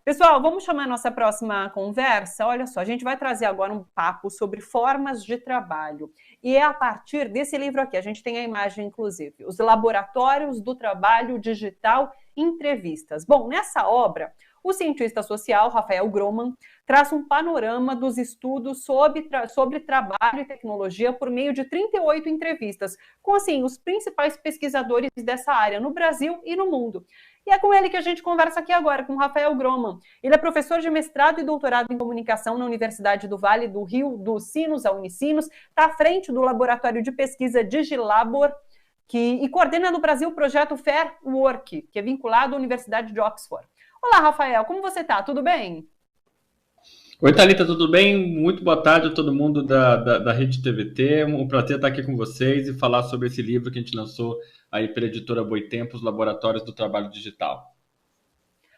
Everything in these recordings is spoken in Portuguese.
Pessoal, vamos chamar a nossa próxima conversa. Olha só, a gente vai trazer agora um papo sobre formas de trabalho. E é a partir desse livro aqui, a gente tem a imagem, inclusive, Os Laboratórios do Trabalho Digital Entrevistas. Bom, nessa obra, o cientista social Rafael Groman traz um panorama dos estudos sobre trabalho e tecnologia por meio de 38 entrevistas, com, assim, os principais pesquisadores dessa área no Brasil e no mundo. E é com ele que a gente conversa aqui agora, com Rafael Groman. Ele é professor de mestrado e doutorado em comunicação na Universidade do Vale do Rio dos Sinos, a Unicinos, está à frente do laboratório de pesquisa Digilabor, e coordena no Brasil o projeto Fair Work, que é vinculado à Universidade de Oxford. Olá, Rafael, como você está? Tudo bem? Oi, Thalita, tudo bem? Muito boa tarde a todo mundo da Rede TVT. Um prazer estar aqui com vocês e falar sobre esse livro que a gente lançou aí pela editora Boitempo, Os Laboratórios do Trabalho Digital.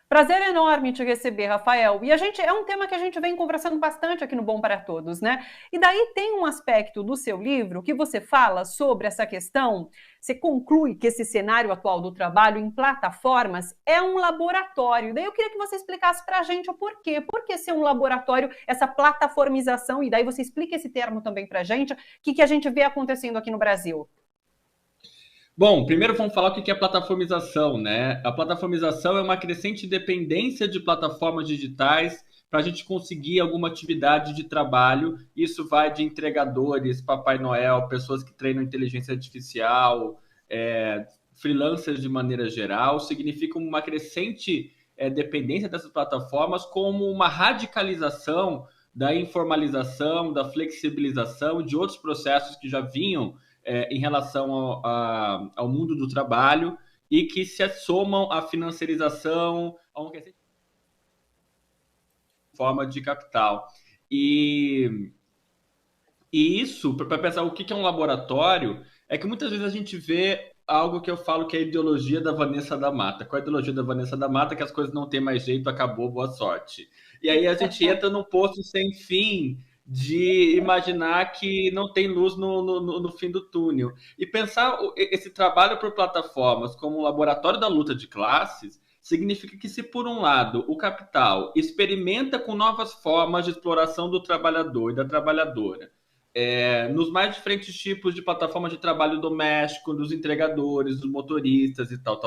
Prazer enorme te receber, Rafael. E é um tema que a gente vem conversando bastante aqui no Bom para Todos, né? E daí tem um aspecto do seu livro que você fala sobre essa questão. Você conclui que esse cenário atual do trabalho em plataformas é um laboratório. Daí eu queria que você explicasse para a gente o porquê. Por que ser um laboratório, essa plataformização? E daí você explica esse termo também para a gente. O que a gente vê acontecendo aqui no Brasil? Bom, primeiro vamos falar o que é plataformização, né? A plataformização é uma crescente dependência de plataformas digitais para a gente conseguir alguma atividade de trabalho. Isso vai de entregadores, Papai Noel, pessoas que treinam inteligência artificial, freelancers de maneira geral. Significa uma crescente dependência dessas plataformas como uma radicalização da informalização, da flexibilização de outros processos que já vinham em relação ao mundo do trabalho e que se somam à financiarização, a uma forma de capital. E isso, para pensar o que é um laboratório, é que muitas vezes a gente vê algo que eu falo que é a ideologia da Vanessa da Mata. Qual é a ideologia da Vanessa da Mata? Que as coisas não têm mais jeito, acabou, boa sorte. E aí a gente entra num poço sem fim de imaginar que não tem luz no fim do túnel. E pensar esse trabalho por plataformas como um laboratório da luta de classes significa que se, por um lado, o capital experimenta com novas formas de exploração do trabalhador e da trabalhadora, nos mais diferentes tipos de plataformas de trabalho doméstico, dos entregadores, dos motoristas e tal,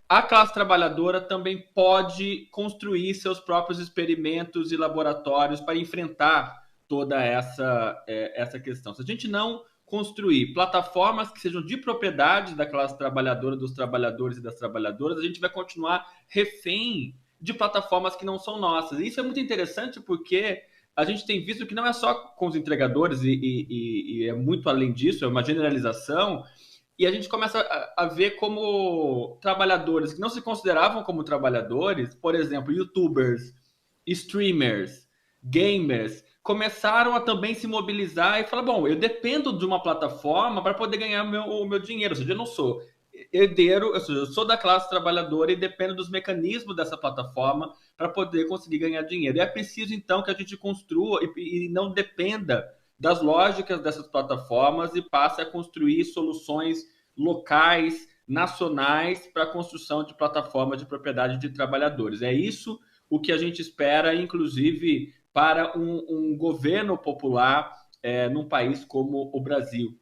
a classe trabalhadora também pode construir seus próprios experimentos e laboratórios para enfrentar toda essa questão. Se a gente não construir plataformas que sejam de propriedade da classe trabalhadora, dos trabalhadores e das trabalhadoras, a gente vai continuar refém de plataformas que não são nossas. E isso é muito interessante porque a gente tem visto que não é só com os entregadores, e é muito além disso, é uma generalização, e a gente começa a ver como trabalhadores que não se consideravam como trabalhadores, por exemplo, youtubers, streamers, gamers, começaram a também se mobilizar e falar, bom, eu dependo de uma plataforma para poder ganhar o meu dinheiro, ou seja, eu não sou herdeiro, ou seja, eu sou da classe trabalhadora e dependo dos mecanismos dessa plataforma para poder conseguir ganhar dinheiro. E é preciso, então, que a gente construa e não dependa das lógicas dessas plataformas e passe a construir soluções locais, nacionais, para a construção de plataformas de propriedade de trabalhadores. É isso o que a gente espera, inclusive, para um governo popular num país como o Brasil.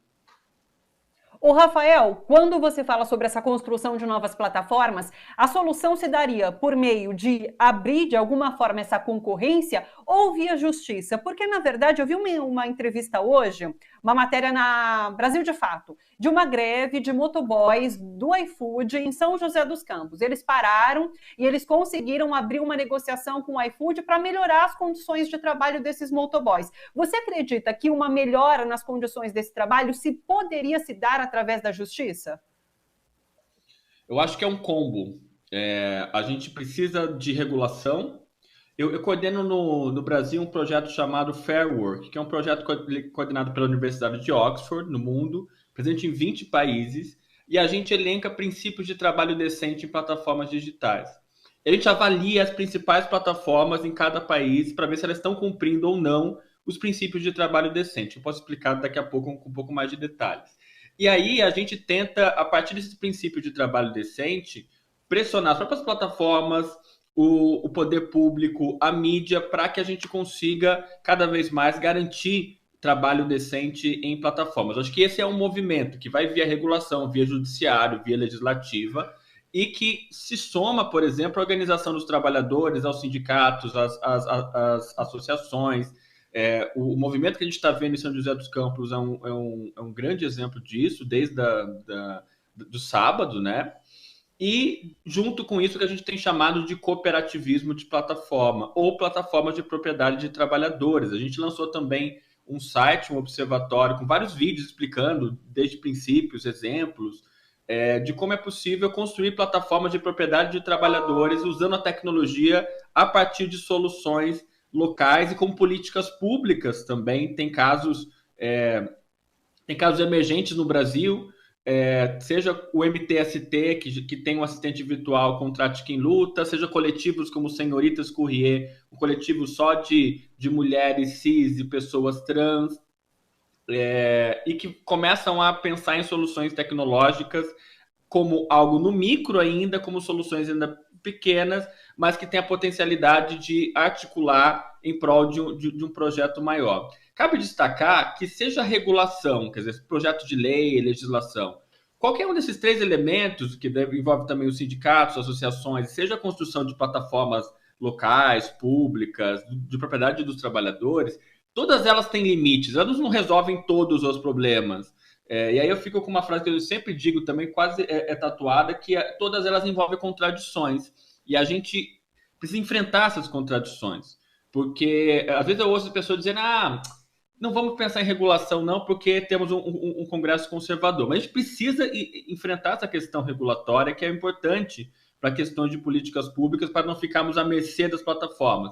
Ô, Rafael, quando você fala sobre essa construção de novas plataformas, a solução se daria por meio de abrir de alguma forma essa concorrência ou via justiça? Porque, na verdade, eu vi uma entrevista hoje, uma matéria na Brasil de Fato, de uma greve de motoboys do iFood em São José dos Campos. Eles pararam e eles conseguiram abrir uma negociação com o iFood para melhorar as condições de trabalho desses motoboys. Você acredita que uma melhora nas condições desse trabalho poderia se dar através da justiça? Eu acho que é um combo. A gente precisa de regulação. Eu coordeno no Brasil um projeto chamado Fair Work, que é um projeto coordenado pela Universidade de Oxford, no mundo, presente em 20 países, e a gente elenca princípios de trabalho decente em plataformas digitais. A gente avalia as principais plataformas em cada país para ver se elas estão cumprindo ou não os princípios de trabalho decente. Eu posso explicar daqui a pouco com um pouco mais de detalhes. E aí a gente tenta, a partir desses princípios de trabalho decente, pressionar as próprias plataformas, o poder público, a mídia, para que a gente consiga cada vez mais garantir trabalho decente em plataformas. Acho que esse é um movimento que vai via regulação, via judiciário, via legislativa, e que se soma, por exemplo, à organização dos trabalhadores, aos sindicatos, às associações. O movimento que a gente está vendo em São José dos Campos é um grande exemplo disso, desde do sábado, né? E, junto com isso, que a gente tem chamado de cooperativismo de plataforma, ou plataformas de propriedade de trabalhadores. A gente lançou também um site, um observatório, com vários vídeos explicando, desde princípios, exemplos, de como é possível construir plataformas de propriedade de trabalhadores usando a tecnologia a partir de soluções locais e com políticas públicas também. Tem casos emergentes no Brasil, seja o MTST, que tem um assistente virtual Contrate Quem Luta, seja coletivos como Senhoritas Courrier, um coletivo só de mulheres cis e pessoas trans, e que começam a pensar em soluções tecnológicas como algo no micro ainda, como soluções ainda pequenas, mas que tem a potencialidade de articular em prol de um projeto maior. Cabe destacar que seja regulação, quer dizer, projeto de lei, legislação, qualquer um desses três elementos, que envolve também os sindicatos, associações, seja a construção de plataformas locais, públicas, de propriedade dos trabalhadores, todas elas têm limites, elas não resolvem todos os problemas. E aí eu fico com uma frase que eu sempre digo também, quase tatuada, que todas elas envolvem contradições. E a gente precisa enfrentar essas contradições. Porque às vezes eu ouço as pessoas dizendo, não vamos pensar em regulação não, porque temos um Congresso conservador. Mas a gente precisa enfrentar essa questão regulatória, que é importante para questões de políticas públicas, para não ficarmos à mercê das plataformas.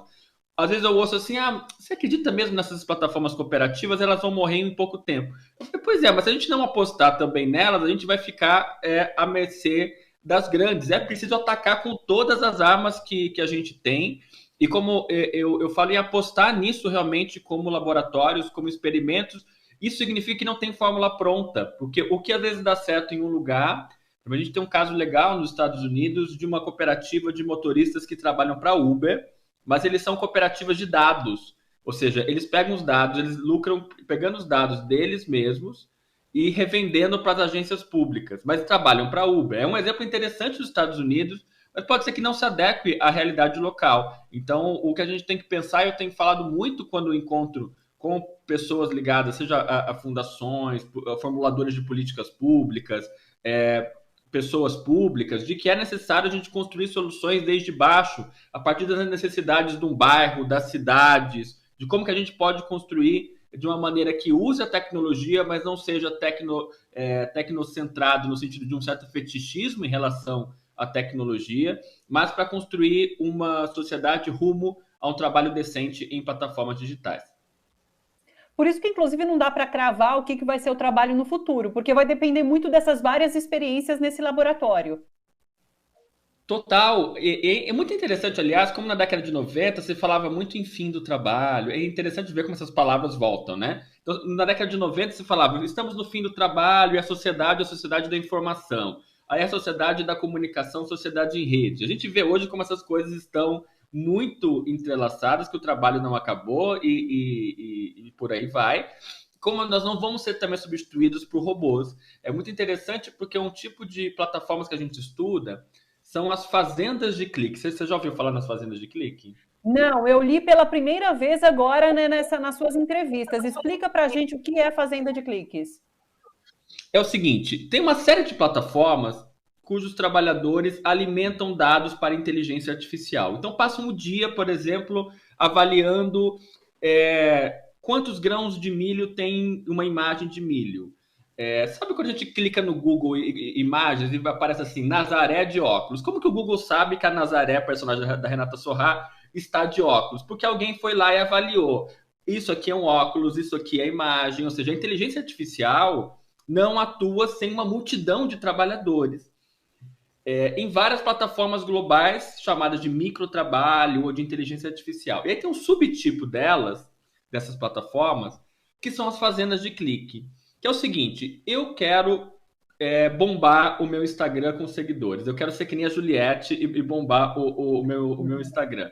Às vezes eu ouço assim, você acredita mesmo nessas plataformas cooperativas? Elas vão morrer em pouco tempo. Eu falei, pois é, mas se a gente não apostar também nelas, a gente vai ficar à mercê das grandes. É preciso atacar com todas as armas que a gente tem. E como eu falo em apostar nisso realmente como laboratórios, como experimentos, isso significa que não tem fórmula pronta, porque o que às vezes dá certo em um lugar, a gente tem um caso legal nos Estados Unidos de uma cooperativa de motoristas que trabalham para Uber, mas eles são cooperativas de dados, ou seja, eles pegam os dados, eles lucram pegando os dados deles mesmos e revendendo para as agências públicas, mas trabalham para Uber. É um exemplo interessante dos Estados Unidos, mas pode ser que não se adeque à realidade local. Então, o que a gente tem que pensar, eu tenho falado muito quando encontro com pessoas ligadas, seja a fundações, a formuladores de políticas públicas, pessoas públicas, de que é necessário a gente construir soluções desde baixo, a partir das necessidades de um bairro, das cidades, de como que a gente pode construir de uma maneira que use a tecnologia, mas não seja tecnocentrado no sentido de um certo fetichismo em relação à tecnologia, mas para construir uma sociedade rumo a um trabalho decente em plataformas digitais. Por isso que, inclusive, não dá para cravar o que vai ser o trabalho no futuro, porque vai depender muito dessas várias experiências nesse laboratório. Total. É muito interessante, aliás, como na década de 90 se falava muito em fim do trabalho. É interessante ver como essas palavras voltam, né? Então, na década de 90 se falava, estamos no fim do trabalho, e a sociedade da informação. Aí a sociedade da comunicação, sociedade em rede. A gente vê hoje como essas coisas estão muito entrelaçadas, que o trabalho não acabou e por aí vai. Como nós não vamos ser também substituídos por robôs. É muito interessante porque um tipo de plataformas que a gente estuda são as fazendas de clique. Você já ouviu falar nas fazendas de clique? Não, eu li pela primeira vez agora, né, nas suas entrevistas. Explica pra gente o que é fazenda de cliques. É o seguinte, tem uma série de plataformas cujos trabalhadores alimentam dados para inteligência artificial. Então passam o dia, por exemplo, avaliando quantos grãos de milho tem uma imagem de milho. Sabe quando a gente clica no Google Imagens e aparece assim, Nazaré de óculos? Como que o Google sabe que a Nazaré, personagem da Renata Sorrah, está de óculos? Porque alguém foi lá e avaliou. Isso aqui é um óculos, isso aqui é imagem. Ou seja, a inteligência artificial não atua sem uma multidão de trabalhadores. Em várias plataformas globais chamadas de microtrabalho ou de inteligência artificial. E aí tem um subtipo dessas plataformas, que são as fazendas de clique. Que é o seguinte, eu quero bombar o meu Instagram com seguidores. Eu quero ser que nem a Juliette e bombar o meu Instagram.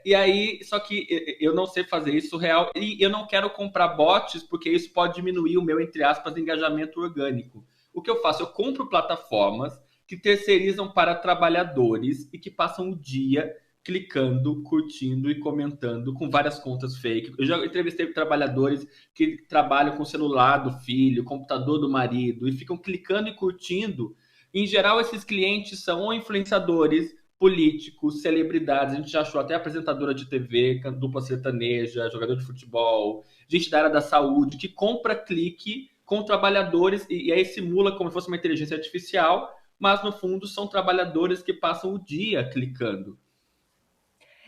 E aí, só que eu não sei fazer isso real e eu não quero comprar bots porque isso pode diminuir o meu, entre aspas, engajamento orgânico. O que eu faço? Eu compro plataformas que terceirizam para trabalhadores e que passam o dia clicando, curtindo e comentando com várias contas fake. Eu já entrevistei trabalhadores que trabalham com o celular do filho, computador do marido e ficam clicando e curtindo. Em geral, esses clientes são ou influenciadores, políticos, celebridades. A gente já achou até apresentadora de TV, dupla sertaneja, jogador de futebol, gente da área da saúde que compra clique com trabalhadores e aí simula como se fosse uma inteligência artificial, mas no fundo são trabalhadores que passam o dia clicando.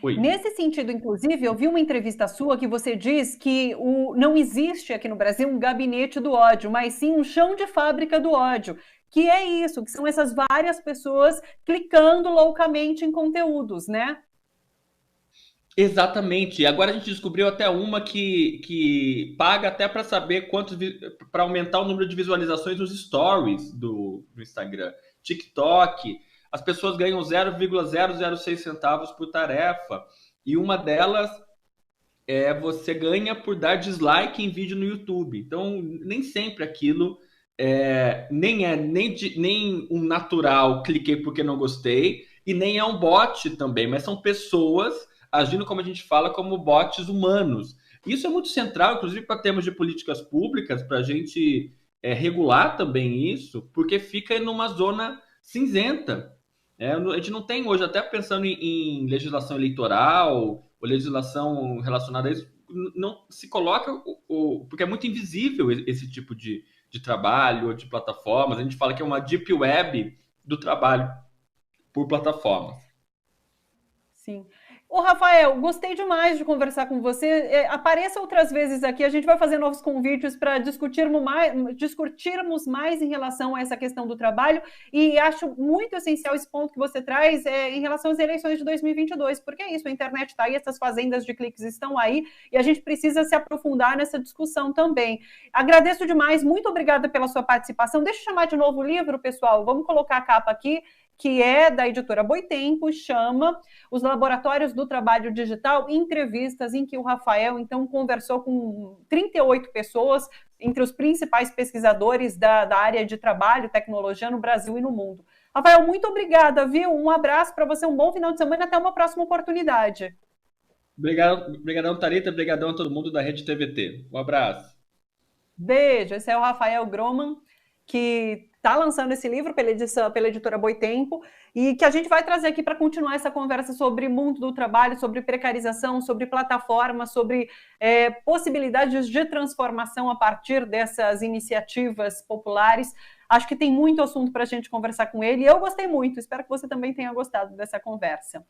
Oi. Nesse sentido, inclusive, eu vi uma entrevista sua que você diz que não existe aqui no Brasil um gabinete do ódio, mas sim um chão de fábrica do ódio. Que é isso, que são essas várias pessoas clicando loucamente em conteúdos, né? Exatamente. E agora a gente descobriu até uma que paga até para saber para aumentar o número de visualizações nos stories do Instagram. TikTok, as pessoas ganham 0,006 centavos por tarefa. E uma delas você ganha por dar dislike em vídeo no YouTube. Então, nem sempre aquilo nem um natural, cliquei porque não gostei, e nem é um bot também, mas são pessoas agindo, como a gente fala, como bots humanos. Isso é muito central, inclusive, para termos de políticas públicas, para a gente regular também isso, porque fica numa zona cinzenta. A gente não tem hoje, até pensando em legislação eleitoral ou legislação relacionada a isso, não se coloca, porque é muito invisível esse tipo de trabalho ou de plataformas. A gente fala que é uma deep web do trabalho por plataformas. Sim. Ô, Rafael, gostei demais de conversar com você. Apareça outras vezes aqui, a gente vai fazer novos convítes para discutirmos mais em relação a essa questão do trabalho, e acho muito essencial esse ponto que você traz em relação às eleições de 2022, porque é isso, a internet está aí, essas fazendas de cliques estão aí, e a gente precisa se aprofundar nessa discussão também. Agradeço demais, muito obrigada pela sua participação. Deixa eu chamar de novo o livro, pessoal, vamos colocar a capa aqui, que é da editora Boitempo, chama Os Laboratórios do Trabalho Digital, entrevistas em que o Rafael, então, conversou com 38 pessoas, entre os principais pesquisadores da área de trabalho, tecnologia no Brasil e no mundo. Rafael, muito obrigada, viu? Um abraço para você, um bom final de semana e até uma próxima oportunidade. Obrigadão, Thalita, obrigadão a todo mundo da Rede TVT. Um abraço. Beijo, esse é o Rafael Groman, que está lançando esse livro pela editora Boitempo, e que a gente vai trazer aqui para continuar essa conversa sobre mundo do trabalho, sobre precarização, sobre plataformas, sobre possibilidades de transformação a partir dessas iniciativas populares. Acho que tem muito assunto para a gente conversar com ele, e eu gostei muito, espero que você também tenha gostado dessa conversa.